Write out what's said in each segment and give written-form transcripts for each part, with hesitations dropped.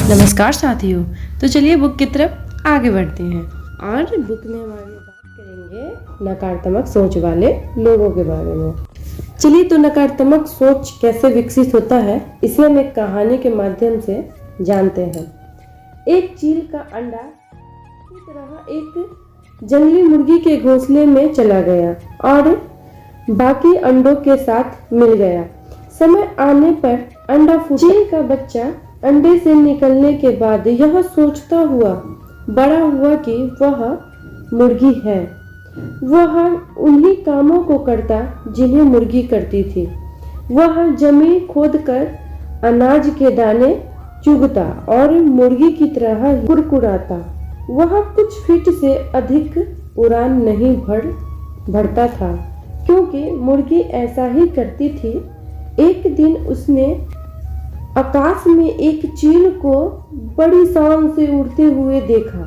नमस्कार साथियों। तो चलिए बुक की तरफ आगे बढ़ते हैं और बुक में हम आगे बात करेंगे नकारात्मक सोच वाले लोगों के बारे में। चलिए तो नकारात्मक सोच कैसे विकसित होता है इसे हम एक कहानी के माध्यम से जानते हैं। एक चील का अंडा की तरह एक जंगली मुर्गी के घोंसले में चला गया और बाकी अंडों के साथ मिल गया। समय आने पर अंडा फूटा। चील का बच्चा अंडे से निकलने के बाद यह सोचता हुआ बड़ा हुआ कि वह मुर्गी है। वह उन्हीं कामों को करता जिन्हें मुर्गी करती थी। वह जमीन खोदकर अनाज के दाने चुगता और मुर्गी की तरह कुरकुराता। वह कुछ फीट से अधिक उड़ान नहीं भरता था क्योंकि मुर्गी ऐसा ही करती थी। एक दिन उसने आकाश में एक चील को बड़ी शान से उड़ते हुए देखा।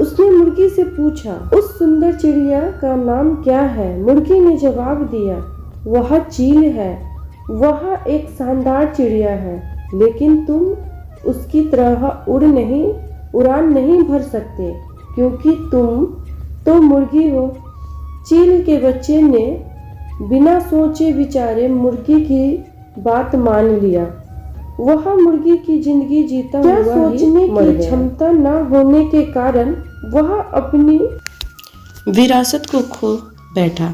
उसने मुर्गी से पूछा, उस सुंदर चिड़िया का नाम क्या है? मुर्गी ने जवाब दिया, वह चील है। वह एक शानदार चिड़िया है, लेकिन तुम उसकी तरह उड़ान नहीं भर सकते क्योंकि तुम तो मुर्गी हो। चील के बच्चे ने बिना सोचे विचारे मुर्गी की बात मान लिया। वह मुर्गी की जिंदगी जीता हुआ सोचने की क्षमता न होने के कारण वह अपनी विरासत को खो बैठा।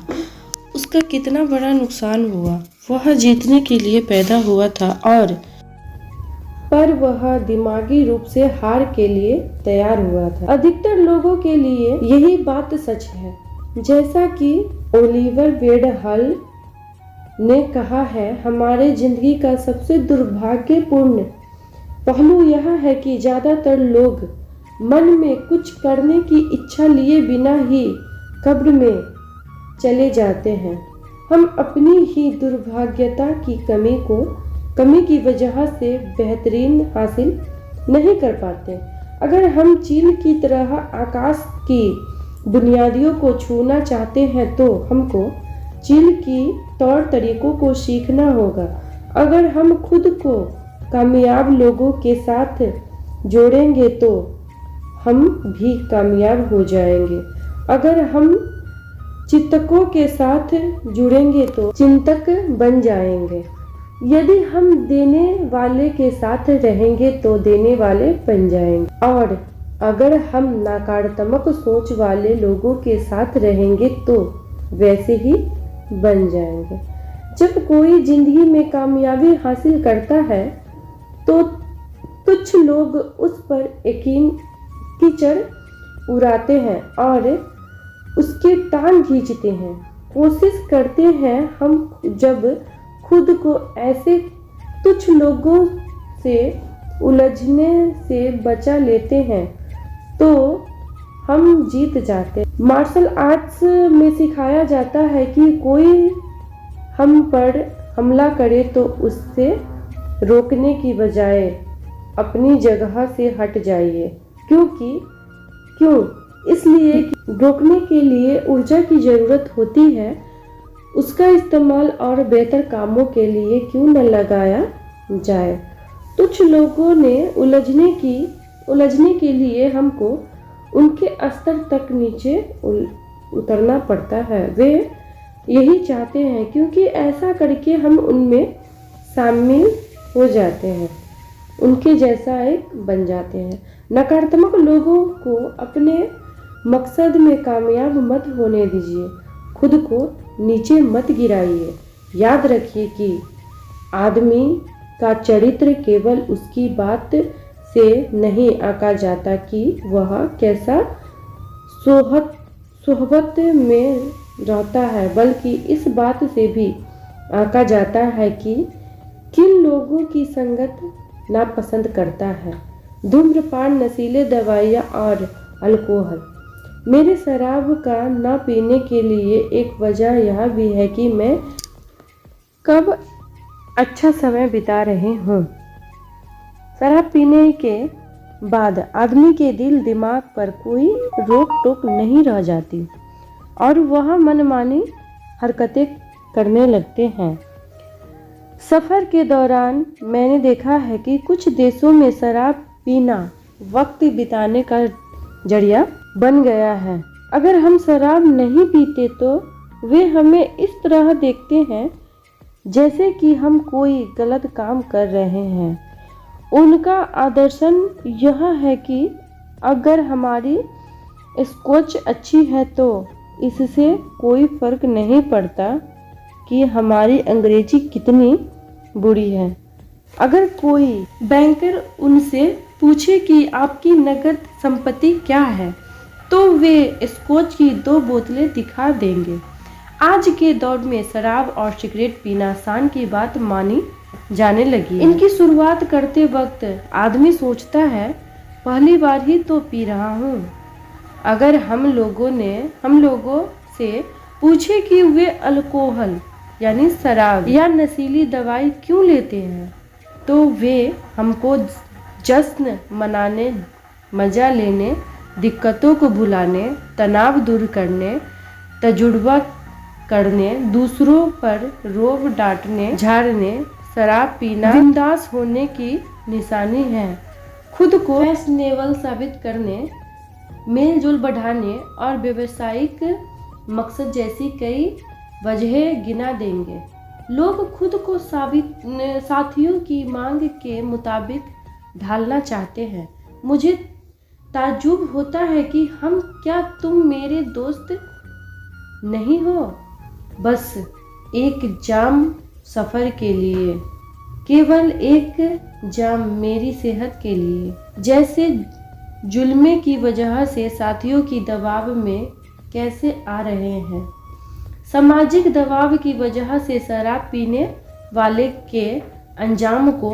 उसका कितना बड़ा नुकसान हुआ। वह जीतने के लिए पैदा हुआ था पर वह दिमागी रूप से हार के लिए तैयार हुआ था। अधिकतर लोगों के लिए यही बात सच है। जैसा कि ओलिवर वेंडल हॉल ने कहा है, हमारे जिंदगी का सबसे दुर्भाग्यपूर्ण पहलू यह है कि ज्यादातर लोग मन में कुछ करने की इच्छा लिए बिना ही कब्र में चले जाते हैं। हम अपनी ही दुर्भाग्यता की कमी की वजह से बेहतरीन हासिल नहीं कर पाते। अगर हम चील की तरह आकाश की बुनियादियों को छूना चाहते हैं तो हमको चील की तौर तरीकों को सीखना होगा। अगर हम खुद को कामयाब लोगों के साथ जोड़ेंगे तो हम भी कामयाब हो जाएंगे। अगर हम चिंतकों के साथ जुड़ेंगे तो चिंतक बन जाएंगे। यदि हम देने वाले के साथ रहेंगे तो देने वाले बन जाएंगे। और अगर हम नकारात्मक सोच वाले लोगों के साथ रहेंगे तो वैसे ही बन जाएंगे। जब कोई जिंदगी में कामयाबी हासिल करता है तो कुछ लोग उस पर कीचड़ उड़ाते हैं और उसके टांग खींचते हैं। कोशिश करते हैं हम जब खुद को ऐसे तुच्छ लोगों से उलझने से बचा लेते हैं तो हम जीत जाते हैं। मार्शल आर्ट्स में सिखाया जाता है कि कोई हम पर हमला करे तो उससे रोकने की बजाय अपनी जगह से हट जाइए। क्यों? इसलिए कि रोकने के लिए ऊर्जा की जरूरत होती है। उसका इस्तेमाल और बेहतर कामों के लिए क्यों न लगाया जाए। कुछ लोगों ने उलझने के लिए हमको उनके स्तर तक नीचे उतरना पड़ता है। वे यही चाहते हैं क्योंकि ऐसा करके हम उनमें शामिल हो जाते हैं, उनके जैसा एक बन जाते हैं। नकारात्मक लोगों को अपने मकसद में कामयाब मत होने दीजिए। खुद को नीचे मत गिराइए। याद रखिए कि आदमी का चरित्र केवल उसकी बात से नहीं आंका जाता कि वह कैसा सोहबत में रहता है, बल्कि इस बात से भी आंका जाता है कि किन लोगों की संगत नापसंद करता है। धूम्रपान, नशीले दवाइयाँ और अल्कोहल। मेरे शराब का न पीने के लिए एक वजह यह भी है कि मैं कब अच्छा समय बिता रहे हूँ। शराब पीने के बाद आदमी के दिल दिमाग पर कोई रोक टोक नहीं रह जाती और वह मनमानी हरकतें करने लगते हैं। सफ़र के दौरान मैंने देखा है कि कुछ देशों में शराब पीना वक्त बिताने का जरिया बन गया है। अगर हम शराब नहीं पीते तो वे हमें इस तरह देखते हैं जैसे कि हम कोई गलत काम कर रहे हैं। उनका आदर्शन यह है कि अगर हमारी स्कोच अच्छी है तो इससे कोई फर्क नहीं पड़ता कि हमारी अंग्रेजी कितनी बुरी है। अगर कोई बैंकर उनसे पूछे कि आपकी नकद संपत्ति क्या है तो वे स्कोच की 2 बोतलें दिखा देंगे। आज के दौर में शराब और सिगरेट पीना शान की बात मानी जाने लगी। इनकी शुरुआत करते वक्त आदमी सोचता है पहली बार ही तो पी रहा हूँ। अगर हम लोगों से पूछे कि वे अल्कोहल यानी शराब या नशीली दवाई क्यों लेते हैं तो वे हमको जश्न मनाने, मजा लेने, दिक्कतों को भुलाने, तनाव दूर करने, तजुर्बा करने, दूसरों पर रोब डांटने, झाड़ने, शराब पीना बिंदास होने की निशानी है, खुद को फैशनेबल साबित करने, मेलजोल बढ़ाने और व्यावसायिक मकसद जैसी कई वजहें गिना देंगे। लोग खुद को साथियों की मांग के मुताबिक ढालना चाहते हैं। मुझे ताज्जुब होता है कि क्या तुम मेरे दोस्त नहीं हो? बस एक जाम सफ़र के लिए, केवल एक जाम मेरी सेहत के लिए। जैसे जुल्मे की वजह से साथियों की दबाव में कैसे आ रहे हैं, सामाजिक दबाव की वजह से शराब पीने वाले के अंजाम को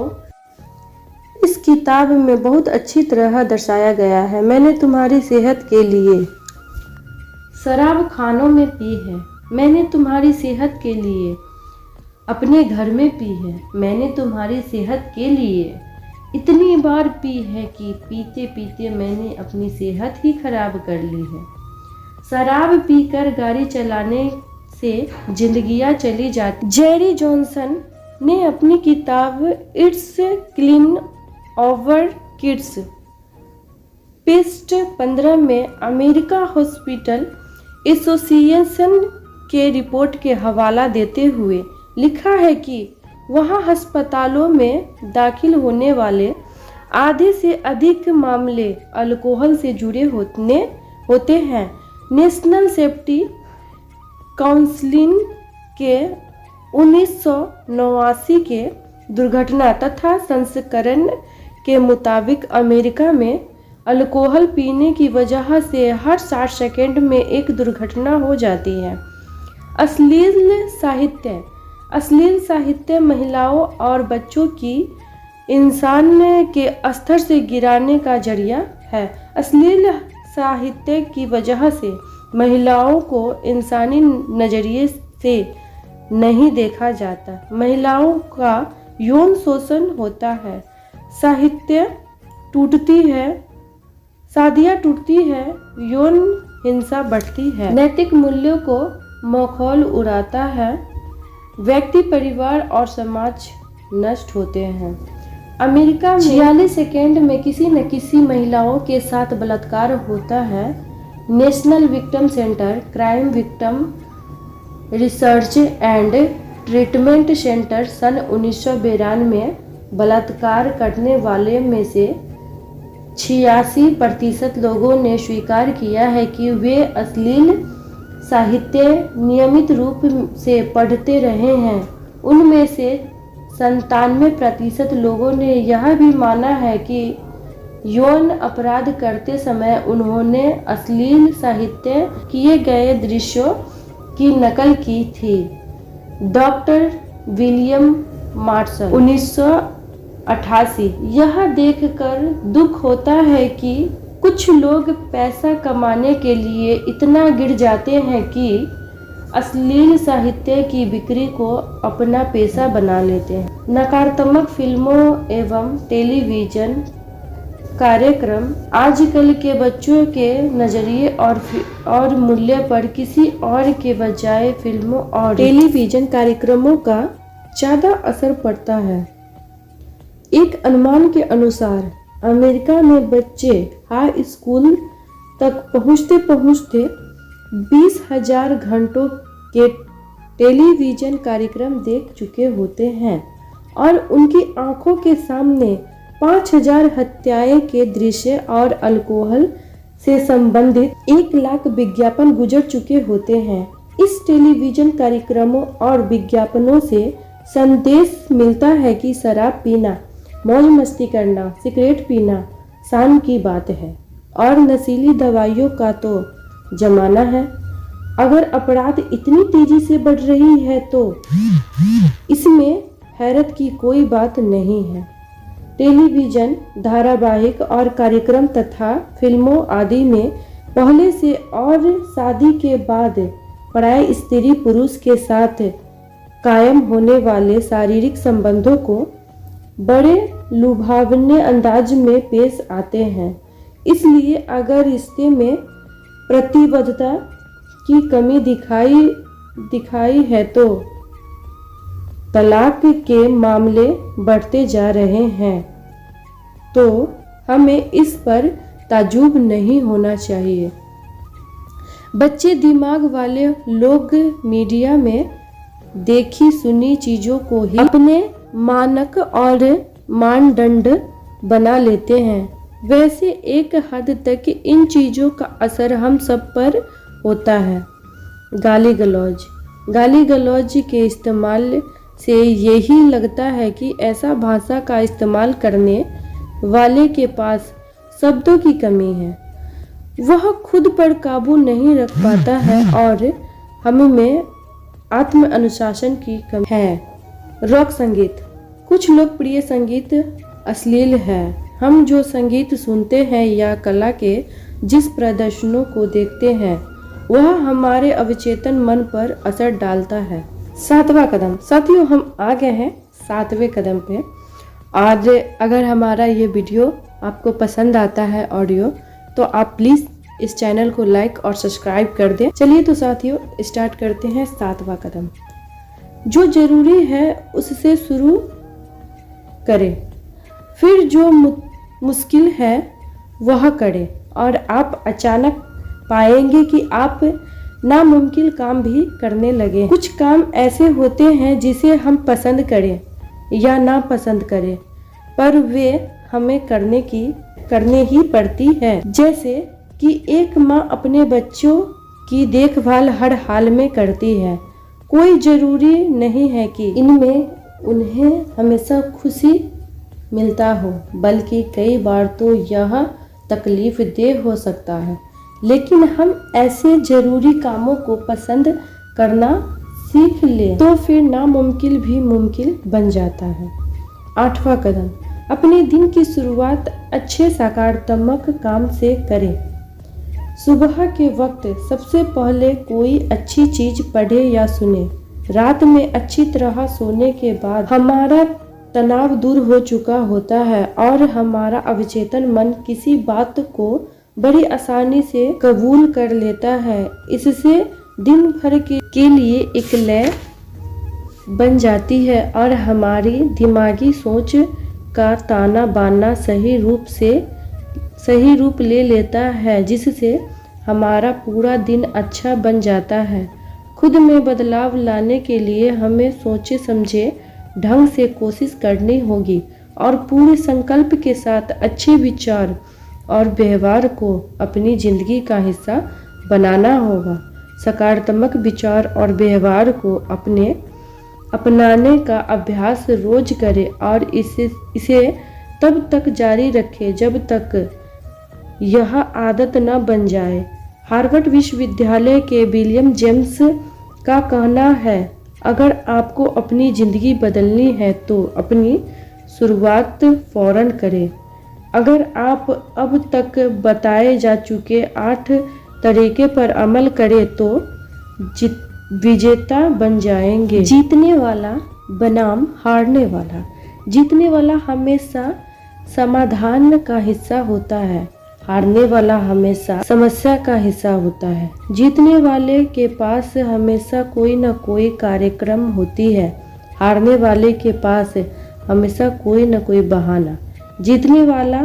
इस किताब में बहुत अच्छी तरह दर्शाया गया है। मैंने तुम्हारी सेहत के लिए शराब खानों में पी है, मैंने तुम्हारी सेहत के लिए अपने घर में पी है, मैंने तुम्हारी सेहत के लिए इतनी बार पी है कि पीते पीते मैंने अपनी सेहत ही खराब कर ली है। शराब पीकर गाड़ी चलाने से जिंदगियां चली जाती। जेरी जॉनसन ने अपनी किताब इट्स क्लीन ओवर किड्स पृष्ठ 15 में अमेरिका हॉस्पिटल एसोसिएशन के रिपोर्ट के हवाला देते हुए लिखा है कि वहाँ अस्पतालों में दाखिल होने वाले आधे से अधिक मामले अल्कोहल से जुड़े होते हैं। नेशनल सेफ्टी काउंसिल के 1989 के दुर्घटना तथा संस्करण के मुताबिक अमेरिका में अल्कोहल पीने की वजह से हर 60 सेकंड में एक दुर्घटना हो जाती है। अश्लील साहित्य महिलाओं और बच्चों की इंसान के स्तर से गिराने का जरिया है। अश्लील साहित्य की वजह से महिलाओं को इंसानी नजरिए से नहीं देखा जाता, महिलाओं का यौन शोषण होता है, शादियाँ टूटती है, यौन हिंसा बढ़ती है, नैतिक मूल्यों को मखौल उड़ाता है, व्यक्ति, परिवार और समाज नष्ट होते हैं। अमेरिका में 46 सेकेंड में किसी न किसी महिलाओं के साथ बलात्कार होता है। National victim centre, crime victim research and treatment centre सन 1992 में बलात्कार करने वाले में से 86% लोगों ने स्वीकार किया है कि वे अश्लील साहित्य नियमित रूप से पढ़ते रहे हैं। उनमें से 97% लोगों ने यह भी माना है कि यौन अपराध करते समय उन्होंने अश्लील साहित्य किए गए दृश्यों की नकल की थी। Doctor William Marshall 1988। यह देखकर दुख होता है कि कुछ लोग पैसा कमाने के लिए इतना गिर जाते हैं कि अश्लील साहित्य की बिक्री को अपना पेशा बना लेते हैं। नकारात्मक फिल्मों एवं टेलीविजन कार्यक्रम आजकल के बच्चों के नजरिए और मूल्य पर किसी और के बजाय फिल्मों और टेलीविजन कार्यक्रमों का ज़्यादा असर पड़ता है। एक अनुमान के अनुसार अमेरिका में बच्चे हाई स्कूल तक पहुंचते पहुंचते 20,000 घंटों के टेलीविजन कार्यक्रम देख चुके होते हैं और उनकी आंखों के सामने 5,000 हत्याएं के दृश्य और अल्कोहल से संबंधित 1 लाख विज्ञापन गुजर चुके होते हैं। इस टेलीविजन कार्यक्रमों और विज्ञापनों से संदेश मिलता है कि शराब पीना, मौज मस्ती करना, सिगरेट पीना शान की बात है और नशीली दवाइयों का तो जमाना है। अगर अपराध इतनी तेजी से बढ़ रही है तो इसमें हैरत की कोई बात नहीं है। टेलीविजन धारावाहिक और कार्यक्रम तथा फिल्मों आदि में पहले से और शादी के बाद पराये स्त्री पुरुष के साथ कायम होने वाले शारीरिक संबंधों को बड़े लुभावने अंदाज में पेश आते हैं। इसलिए अगर रिश्ते में प्रतिबद्धता की कमी दिखाई है तो तलाक के मामले बढ़ते जा रहे हैं, तो हमें इस पर ताज्जुब नहीं होना चाहिए। बच्चे दिमाग वाले लोग मीडिया में देखी सुनी चीज़ों को ही अपने मानक और मानदंड बना लेते हैं। वैसे एक हद तक इन चीज़ों का असर हम सब पर होता है। गाली गलौज के इस्तेमाल से यही लगता है कि ऐसा भाषा का इस्तेमाल करने वाले के पास शब्दों की कमी है, वह खुद पर काबू नहीं रख पाता है और हम में आत्म अनुशासन की कमी है। रॉक संगीत। कुछ लोकप्रिय संगीत अश्लील है। हम जो संगीत सुनते हैं या कला के जिस प्रदर्शनों को देखते हैं वह हमारे अवचेतन मन पर असर डालता है। 7वां कदम। साथियों, हम आ गए हैं 7वें कदम पे। आज अगर हमारा ये वीडियो आपको पसंद आता है ऑडियो, तो आप प्लीज़ इस चैनल को लाइक और सब्सक्राइब कर दें। चलिए तो साथियों स्टार्ट करते हैं 7वां कदम। जो जरूरी है उससे शुरू करें, फिर जो मुश्किल है वह करें और आप अचानक पाएंगे कि आप नामुमकिन काम भी करने लगे। कुछ काम ऐसे होते हैं जिसे हम पसंद करें या ना पसंद करें, पर वे हमें करने ही पड़ती है। जैसे कि एक माँ अपने बच्चों की देखभाल हर हाल में करती है। कोई जरूरी नहीं है कि इनमें उन्हें हमेशा खुशी मिलता हो, बल्कि कई बार तो यह तकलीफ देह हो सकता है। लेकिन हम ऐसे जरूरी कामों को पसंद करना सीख लें तो फिर नामुमकिन भी मुमकिन बन जाता है। 8वां कदम। अपने दिन की शुरुआत अच्छे सकारात्मक काम से करें। सुबह के वक्त सबसे पहले कोई अच्छी चीज पढ़े या सुने। रात में अच्छी तरह सोने के बाद हमारा तनाव दूर हो चुका होता है और हमारा अवचेतन मन किसी बात को बड़ी आसानी से कबूल कर लेता है। इससे दिन भर के लिए एक लय बन जाती है और हमारी दिमागी सोच का ताना बाना सही रूप ले लेता है, जिससे हमारा पूरा दिन अच्छा बन जाता है। खुद में बदलाव लाने के लिए हमें सोचे समझे ढंग से कोशिश करनी होगी और पूरे संकल्प के साथ अच्छे विचार और व्यवहार को अपनी जिंदगी का हिस्सा बनाना होगा। सकारात्मक विचार और व्यवहार को अपनाने का अभ्यास रोज करें और इसे तब तक जारी रखें जब तक यह आदत न बन जाए। हार्वर्ड विश्वविद्यालय के विलियम जेम्स का कहना है, अगर आपको अपनी ज़िंदगी बदलनी है तो अपनी शुरुआत फौरन करें। अगर आप अब तक बताए जा चुके 8 तरीके पर अमल करें तो विजेता बन जाएंगे। जीतने वाला बनाम हारने वाला। जीतने वाला हमेशा समाधान का हिस्सा होता है, हारने वाला हमेशा समस्या का हिस्सा होता है। जीतने वाले के पास हमेशा कोई न कोई कार्यक्रम होती है, हारने वाले के पास हमेशा कोई न कोई बहाना। जीतने वाला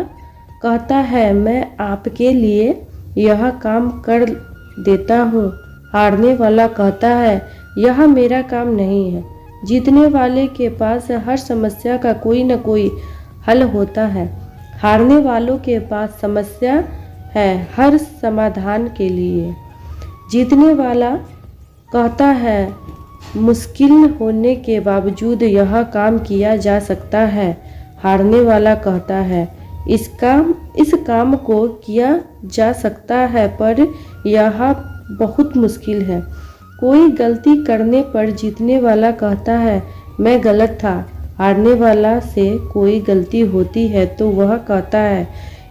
कहता है मैं आपके लिए यह काम कर देता हूँ। हारने वाला कहता है यह मेरा काम नहीं है। जीतने वाले के पास हर समस्या का कोई न कोई हल होता है। हारने वालों के पास समस्या है हर समाधान के लिए। जीतने वाला कहता है मुश्किल होने के बावजूद यह काम किया जा सकता है। हारने वाला कहता है इस काम को किया जा सकता है पर यह बहुत मुश्किल है। कोई गलती करने पर जीतने वाला कहता है मैं गलत था। हारने वाला से कोई गलती होती है तो वह कहता है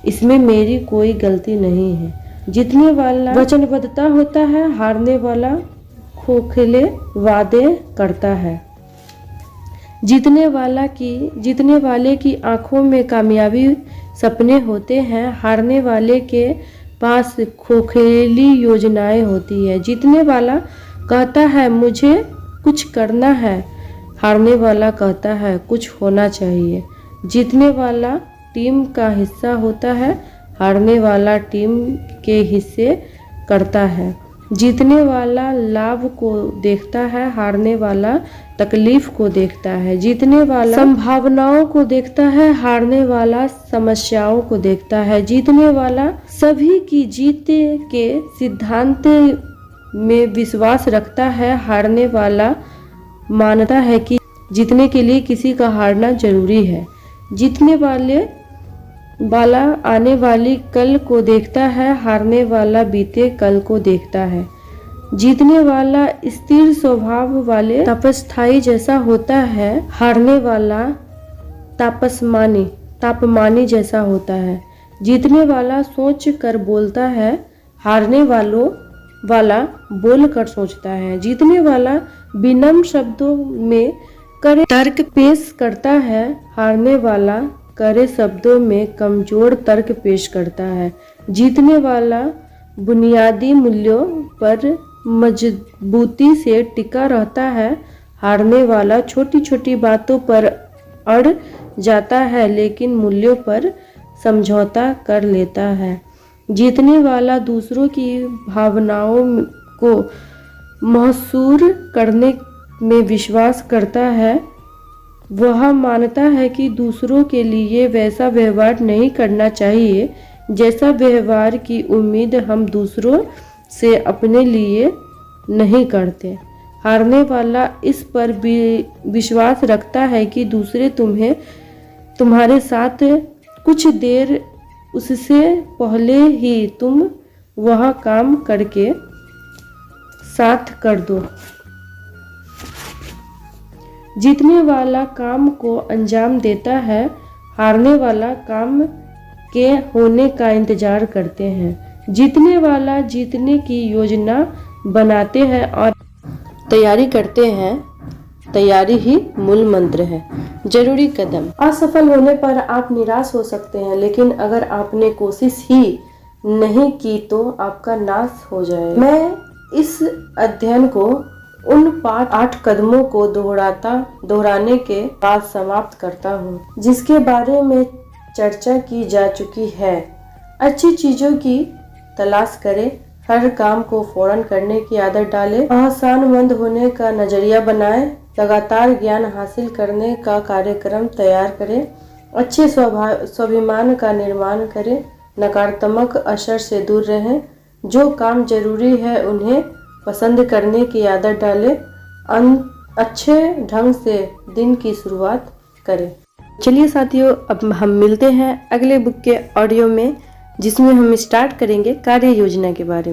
इसमें मेरी कोई गलती नहीं है। जीतने वाला वचनबद्धता होता है, हारने वाला खोखले वादे करता है। जीतने वाले की आंखों में कामयाबी सपने होते हैं, हारने वाले के पास खोखली योजनाएं होती है। जीतने वाला कहता है मुझे कुछ करना है, हारने वाला कहता है कुछ होना चाहिए। जीतने वाला टीम का हिस्सा होता है, हारने वाला टीम के हिस्से करता है। जीतने वाला लाभ को देखता है, हारने वाला तकलीफ को देखता है। जीतने वाला संभावनाओं को देखता है, हारने वाला समस्याओं को देखता है। जीतने वाला सभी की जीत के सिद्धांत में विश्वास रखता है, हारने वाला मानता है कि जीतने के लिए किसी का हारना जरूरी है। जीतने वाला आने वाली कल को देखता है, हारने वाला बीते कल को देखता है। जीतने वाला स्थिर स्वभाव वाले तपस्थाई जैसा होता है, हारने वाला तापमानी जैसा होता है। जीतने वाला सोच कर बोलता है, हारने वाला बोल कर सोचता है। जीतने वाला विनम्र शब्दों में करे तर्क पेश करता है, हारने वाला करे शब्दों में कमजोर तर्क पेश करता है। जीतने वाला बुनियादी मूल्यों पर मजबूती से टिका रहता है, हारने वाला छोटी छोटी बातों पर अड़ जाता है लेकिन मूल्यों पर समझौता कर लेता है। जीतने वाला दूसरों की भावनाओं को महसूस करने में विश्वास करता है। वह मानता है कि दूसरों के लिए वैसा व्यवहार नहीं करना चाहिए जैसा व्यवहार की उम्मीद हम दूसरों से अपने लिए नहीं करते। हारने वाला इस पर भी विश्वास रखता है कि दूसरे तुम्हारे साथ कुछ देर उससे पहले ही तुम वह काम करके साथ कर दो। जीतने वाला काम को अंजाम देता है, हारने वाला काम के होने का इंतजार करते हैं। जीतने वाला जीतने की योजना बनाते हैं और तैयारी करते हैं। तैयारी ही मूल मंत्र है। जरूरी कदम। असफल होने पर आप निराश हो सकते हैं, लेकिन अगर आपने कोशिश ही नहीं की तो आपका नाश हो जाएगा। मैं इस अध्ययन को उन 8 कदमों को दोहराने के बाद समाप्त करता हूँ जिसके बारे में चर्चा की जा चुकी है। अच्छी चीजों की तलाश करें, हर काम को फौरन करने की आदत डालें, आसानमंद होने का नजरिया बनाएं, लगातार ज्ञान हासिल करने का कार्यक्रम तैयार करें, अच्छे स्वाभिमान का निर्माण करें, नकारात्मक असर से दूर रहें, जो काम जरूरी है उन्हें पसंद करने की आदत डालें, अच्छे ढंग से दिन की शुरुआत करें। चलिए साथियों, अब हम मिलते हैं अगले बुक के ऑडियो में जिसमें हम स्टार्ट करेंगे कार्य योजना के बारे में।